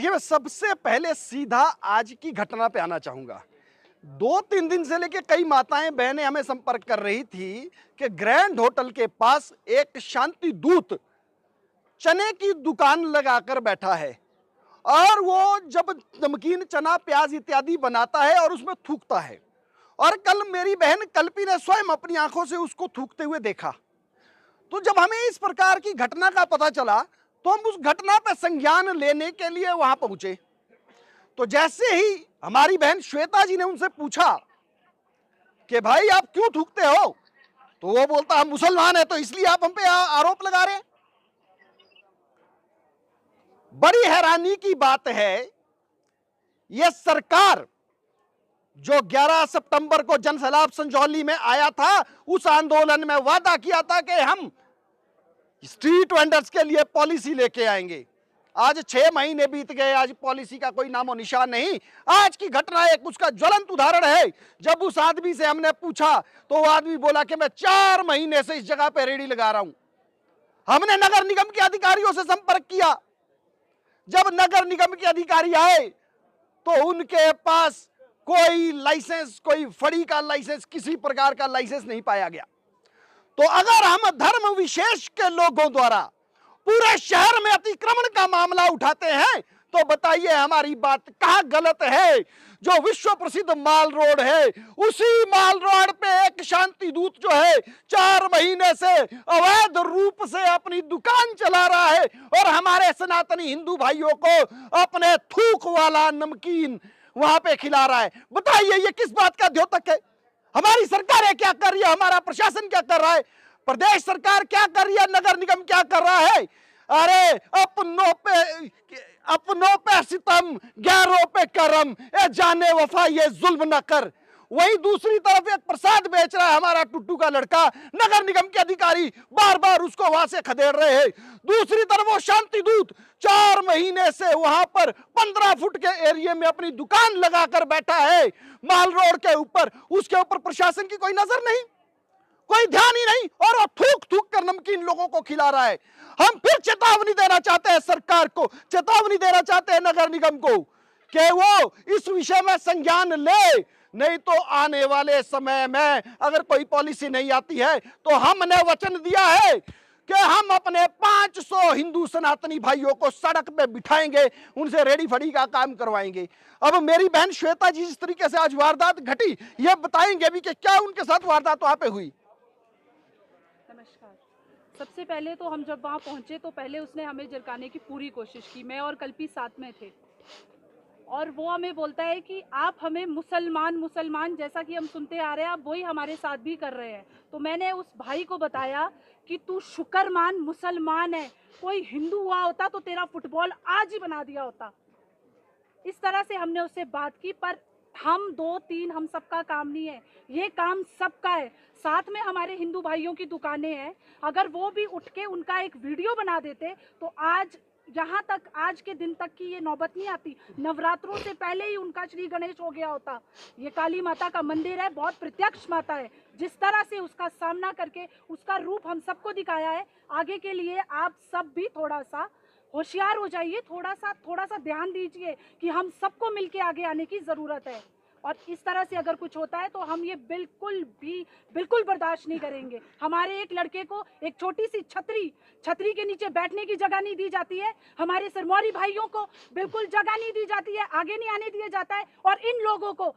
देखिए, मैं सबसे पहले सीधा आज की घटना पे आना चाहूंगा। 2-3 दिन से लेके कई माताएं बहनें हमें संपर्क कर रही थी कि ग्रैंड होटल के पास एक शांति दूत चने की दुकान लगाकर बैठा है और वो जब नमकीन चना प्याज इत्यादि बनाता है और उसमें थूकता है। और कल मेरी बहन कल्पी ने स्वयं अपनी आंखों से उसको थूकते हुए देखा। तो जब हमें इस प्रकार की घटना का पता चला तो हम उस घटना पर संज्ञान लेने के लिए वहां पहुंचे। तो जैसे ही हमारी बहन श्वेता जी ने उनसे पूछा कि भाई आप क्यों थूकते हो, तो वो बोलता हम मुसलमान हैं तो इसलिए आप हम पे आरोप लगा रहे हैं। बड़ी हैरानी की बात है, यह सरकार जो 11 सितंबर को जनसैलाब संजौली में आया था, उस आंदोलन में वादा किया था कि हम स्ट्रीट वेंडर्स के लिए पॉलिसी लेके आएंगे। आज 6 महीने बीत गए, आज पॉलिसी का कोई नामो निशान नहीं। आज की घटना एक उसका ज्वलंत उदाहरण है। जब उस आदमी से हमने पूछा तो वो आदमी बोला कि मैं 4 महीने से इस जगह पे रेडी लगा रहा हूं। हमने नगर निगम के अधिकारियों से संपर्क किया। जब नगर निगम के अधिकारी आए तो उनके पास कोई लाइसेंस, कोई फड़ी का लाइसेंस, किसी प्रकार का लाइसेंस नहीं पाया गया। तो अगर हम धर्म विशेष के लोगों द्वारा पूरे शहर में अतिक्रमण का मामला उठाते हैं तो बताइए हमारी बात कहां गलत है। जो विश्व प्रसिद्ध माल रोड है, उसी माल रोड पे एक शांति दूत जो है 4 महीने से अवैध रूप से अपनी दुकान चला रहा है और हमारे सनातनी हिंदू भाइयों को अपने थूक वाला नमकीन वहां पे खिला रहा है। बताइए ये किस बात का द्योतक है? हमारी सरकारें क्या कर रही है, हमारा प्रशासन क्या कर रहा है, प्रदेश सरकार क्या कर रही है, नगर निगम क्या कर रहा है? अरे अपनों पे सितम, गैरों पे करम, ए जाने वफा ये जुल्म न कर। वही दूसरी तरफ एक प्रसाद बेच रहा है हमारा टुट्टू का लड़का, नगर निगम के अधिकारी बार बार उसको वहां से खदेड़ रहे हैं। दूसरी तरफ वो शांति दूत 4 महीने से वहां पर 15 फुट के एरिया में अपनी दुकान लगाकर बैठा है माल रोड के ऊपर। उसके ऊपर प्रशासन की कोई नजर नहीं, कोई ध्यान ही नहीं, और वो थूक थूक कर नमकीन लोगों को खिला रहा है। हम फिर चेतावनी देना चाहते हैं सरकार को, चेतावनी देना चाहते हैं नगर निगम को कि वो इस विषय में संज्ञान ले, नहीं तो आने वाले समय में अगर कोई पॉलिसी नहीं आती है तो हमने वचन दिया है कि हम अपने 500 हिंदू सनातनी भाइयों को सड़क पे बिठाएंगे, उनसे रेडी फड़ी का काम करवाएंगे। अब मेरी बहन श्वेता जी जिस तरीके से आज वारदात घटी, ये बताएंगे भी कि क्या उनके साथ वारदात वहां पे हुई। नमस्कार। सबसे पहले तो हम जब वहाँ पहुँचे तो पहले उसने हमें झिड़काने की पूरी कोशिश की। मैं और कल्पी साथ में थे और वो हमें बोलता है कि आप हमें मुसलमान मुसलमान जैसा कि हम सुनते आ रहे हैं, आप वही हमारे साथ भी कर रहे हैं। तो मैंने उस भाई को बताया कि तू शुक्र मान मुसलमान है, कोई हिंदू हुआ होता तो तेरा फुटबॉल आज ही बना दिया होता। इस तरह से हमने उससे बात की, पर हम 2-3 हम सबका काम नहीं है, ये काम सबका है। साथ में हमारे हिंदू भाइयों की दुकानें हैं, अगर वो भी उठ के उनका एक वीडियो बना देते तो आज यहाँ तक, आज के दिन तक की ये नौबत नहीं आती। नवरात्रों से पहले ही उनका श्री गणेश हो गया होता। ये काली माता का मंदिर है, बहुत प्रत्यक्ष माता है। जिस तरह से उसका सामना करके उसका रूप हम सबको दिखाया है, आगे के लिए आप सब भी थोड़ा सा होशियार हो जाइए, थोड़ा सा ध्यान दीजिए कि हम सबको मिलके आगे आने की ज़रूरत है। और इस तरह से अगर कुछ होता है तो हम ये बिल्कुल बर्दाश्त नहीं करेंगे। हमारे एक लड़के को एक छोटी सी छतरी के नीचे बैठने की जगह नहीं दी जाती है, हमारे सिरमौरी भाइयों को बिल्कुल जगह नहीं दी जाती है, आगे नहीं आने दिया जाता है। और इन लोगों को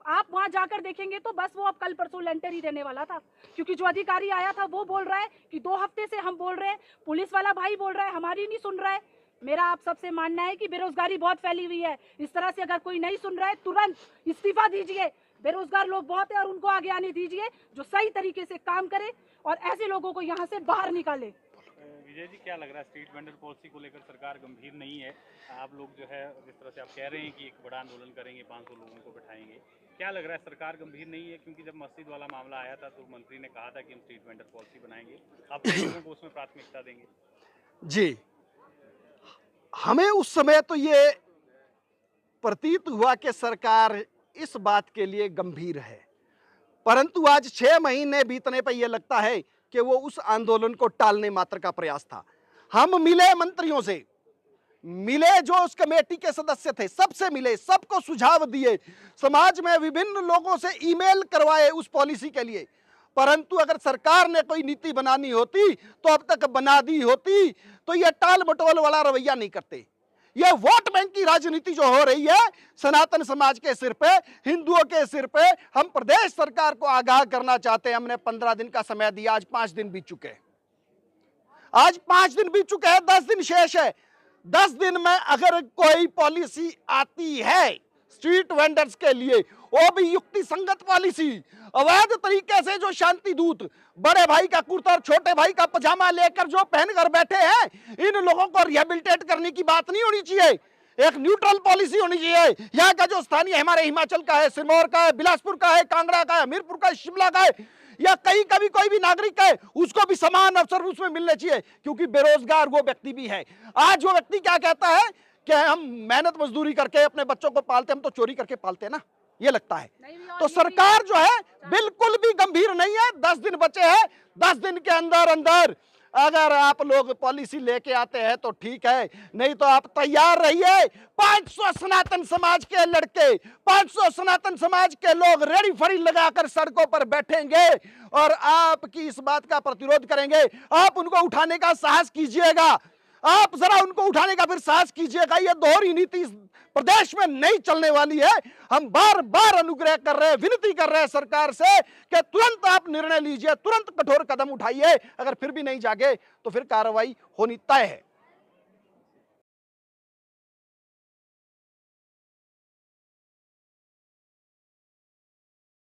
आप वहां जाकर देखेंगे तो बस वो अब कल परसों लेंटर ही देने वाला था, क्योंकि जो अधिकारी आया था वो बोल रहा है कि 2 हफ्ते से हम बोल रहे हैं, पुलिस वाला भाई बोल रहा है हमारी नहीं सुन रहा है। मेरा आप सबसे मानना है कि बेरोजगारी बहुत फैली हुई है, इस तरह से अगर कोई नहीं सुन रहा है तुरंत इस्तीफा दीजिए। बेरोजगार लोग बहुत है और उनको आगे आने दीजिए जो सही तरीके से काम करे और ऐसे लोगों को यहाँ से बाहर निकाले। विजय जी, क्या लग रहा है स्ट्रीट वेंडर पॉलिसी को लेकर सरकार गंभीर नहीं है? आप लोग जो है जिस तरह से आप कह रहे हैं कि एक बड़ा आंदोलन करेंगे, 500 लोगों को बिठाएंगे, क्या लग रहा है सरकार गंभीर नहीं है? क्योंकि जब मस्जिद वाला मामला आया था तो मंत्री ने कहा था कि हम स्ट्रीट वेंडर पॉलिसी बनाएंगे, आप लोगों को उसमें प्राथमिकता देंगे? जी, हमें उस समय तो ये प्रतीत हुआ कि सरकार इस बात के लिए गंभीर है, परंतु आज 6 महीने बीतने पर यह लगता है कि वो उस आंदोलन को टालने मात्र का प्रयास था। हम मिले मंत्रियों से मिले, जो उस कमेटी के सदस्य थे सबसे मिले, सबको सुझाव दिए, समाज में विभिन्न लोगों से ईमेल करवाए उस पॉलिसी के लिए। परंतु अगर सरकार ने कोई नीति बनानी होती तो अब तक बना दी होती, तो ये टाल मटोल वाला रवैया नहीं करते। ये वोट बैंक की राजनीति जो हो रही है सनातन समाज के सिर पे, हिंदुओं के सिर पे, हम प्रदेश सरकार को आगाह करना चाहते हैं। हमने 15 दिन का समय दिया, आज 5 दिन बीत चुके हैं। आज 5 दिन बीत चुके हैं, 10 दिन शेष है। 10 दिन में अगर कोई पॉलिसी आती है स्ट्रीट वेंडर्स के लिए, वो भी युक्ति संगत पॉलिसी, अवैध तरीके से जो शांति दूत बड़े भाई का कुर्ता और छोटे भाई का पजामा लेकर जो पहन कर बैठे हैं, इन लोगों को रिहेबिलिटेट करने की बात नहीं होनी चाहिए। एक न्यूट्रल पॉलिसी होनी चाहिए। यहाँ का जो स्थानीय हमारे हिमाचल का है, सिरमौर का है, बिलासपुर का है, कांगड़ा का है, हमीरपुर का है, शिमला का है, या कहीं का भी कोई भी नागरिक है, उसको भी समान अवसर उसमें मिलने चाहिए, क्योंकि बेरोजगार वो व्यक्ति भी है। आज वो व्यक्ति क्या कहता है कि हम मेहनत मजदूरी करके अपने बच्चों को पालते, हम तो चोरी करके पालते हैं ना, ये लगता है। तो सरकार जो है बिल्कुल भी गंभीर नहीं है। 10 दिन बचे हैं, 10 दिन के अंदर अंदर अगर आप लोग पॉलिसी लेके आते हैं तो ठीक है, नहीं तो आप तैयार रहिए। 500 सनातन समाज के लड़के, 500 सनातन समाज के लोग रेडी फड़ी लगाकर सड़कों पर बैठेंगे और आपकी इस बात का प्रतिरोध करेंगे। आप उनको उठाने का साहस कीजिएगा, आप जरा उनको उठाने का फिर साहस कीजिएगा। ये दोहरी नीति प्रदेश में नहीं चलने वाली है। हम बार बार अनुग्रह कर रहे हैं, विनती कर रहे हैं सरकार से कि तुरंत आप निर्णय लीजिए, तुरंत कठोर कदम उठाइए। अगर फिर भी नहीं जागे तो फिर कार्रवाई होनी तय है।